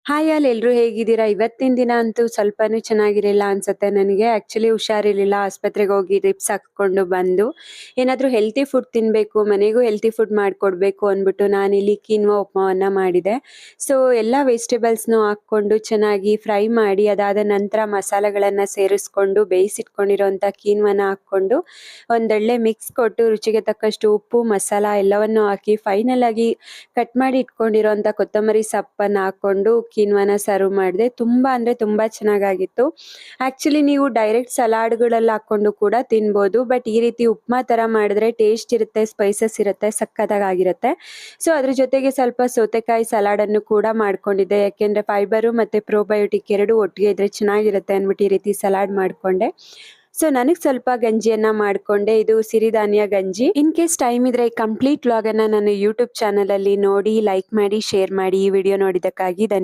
Hi all ಎಲ್ರು ಹೇಗಿದ್ದೀರಾ? ಇವತ್ತಿನ ದಿನ ಅಂತೂ ಸ್ವಲ್ಪನೂ ಚೆನ್ನಾಗಿರಲಿಲ್ಲ ಅನ್ಸುತ್ತೆ ನನಗೆ. ಆಕ್ಚುಲಿ ಹುಷಾರಿರ್ಲಿಲ್ಲ. ಆಸ್ಪತ್ರೆಗೆ ಹೋಗಿ ಡ್ರಿಪ್ಸ್ ಹಾಕ್ಕೊಂಡು ಬಂದು ಏನಾದ್ರೂ ಹೆಲ್ತಿ ಫುಡ್ ತಿನ್ಬೇಕು, ಮನೆಗೂ ಹೆಲ್ತಿ ಫುಡ್ ಮಾಡ್ಕೊಡ್ಬೇಕು ಅಂದ್ಬಿಟ್ಟು ನಾನಿಲ್ಲಿ ಕೀನ್ವಾ ಉಪಮಾವನ್ನ ಮಾಡಿದೆ. ಸೊ ಎಲ್ಲ ವೆಜಿಟೇಬಲ್ಸ್‌ನು ಹಾಕ್ಕೊಂಡು ಚೆನ್ನಾಗಿ ಫ್ರೈ ಮಾಡಿ ಅದಾದ ನಂತರ ಮಸಾಲೆಗಳನ್ನ ಸೇರಿಸ್ಕೊಂಡು ಬೇಯಿಸಿಟ್ಕೊಂಡಿರೋಂಥ ಕೀನ್ವಾನ ಹಾಕ್ಕೊಂಡು ಒಂದೊಳ್ಳೆ ಮಿಕ್ಸ್ ಕೊಟ್ಟು ರುಚಿಗೆ ತಕ್ಕಷ್ಟು ಉಪ್ಪು, ಮಸಾಲ ಎಲ್ಲವನ್ನು ಹಾಕಿ ಫೈನಲ್ ಆಗಿ ಕಟ್ ಮಾಡಿ ಇಟ್ಕೊಂಡಿರೋಂಥ ಕೊತ್ತಂಬರಿ ಸೊಪ್ಪನ್ನ ಹಾಕ್ಕೊಂಡು ಕೀನ್ವಾನ ಸರ್ವ್ ಮಾಡಿದೆ. ತುಂಬಾ ಅಂದ್ರೆ ತುಂಬಾ ಚೆನ್ನಾಗಾಗಿತ್ತು. ಆಕ್ಚುಲಿ ನೀವು ಡೈರೆಕ್ಟ್ ಸಲಾಡ್ಗಳಲ್ಲಿ ಹಾಕೊಂಡು ಕೂಡ ತಿನ್ಬೋದು. ಬಟ್ ಈ ರೀತಿ ಉಪ್ಮಾ ತರ ಮಾಡಿದ್ರೆ ಟೇಸ್ಟ್ ಇರುತ್ತೆ, ಸ್ಪೈಸಸ್ ಇರುತ್ತೆ, ಸಕ್ಕತ್ತಾಗಿರುತ್ತೆ. ಸೊ ಅದ್ರ ಜೊತೆಗೆ ಸ್ವಲ್ಪ ಸೌತೆಕಾಯಿ ಸಲಾಡ್ ಅನ್ನು ಕೂಡ ಮಾಡ್ಕೊಂಡಿದ್ದೆ. ಯಾಕೆಂದ್ರೆ ಫೈಬರು ಮತ್ತೆ ಪ್ರೋಬಯೋಟಿಕ್ ಎರಡು ಒಟ್ಟಿಗೆ ಇದ್ರೆ ಚೆನ್ನಾಗಿರುತ್ತೆ ಅಂದ್ಬಿಟ್ಟು ಈ ರೀತಿ ಸಲಾಡ್ ಮಾಡ್ಕೊಂಡೆ. ಸೊ ನನಗೆ ಸ್ವಲ್ಪ ಗಂಜಿಯನ್ನ ಮಾಡ್ಕೊಂಡೆ. ಇದು ಸಿರಿಧಾನ್ಯ ಗಂಜಿ. ಇನ್ ಕೇಸ್ ಟೈಮ್ ಇದ್ರೆ ಈ ಕಂಪ್ಲೀಟ್ ವ್ಲಾಗ್ ಅನ್ನ ನನ್ನ ಯೂಟ್ಯೂಬ್ ಚಾನಲ್ ಅಲ್ಲಿ ನೋಡಿ, ಲೈಕ್ ಮಾಡಿ, ಶೇರ್ ಮಾಡಿ. ಈ ವಿಡಿಯೋ ನೋಡಿದಕ್ಕಾಗಿ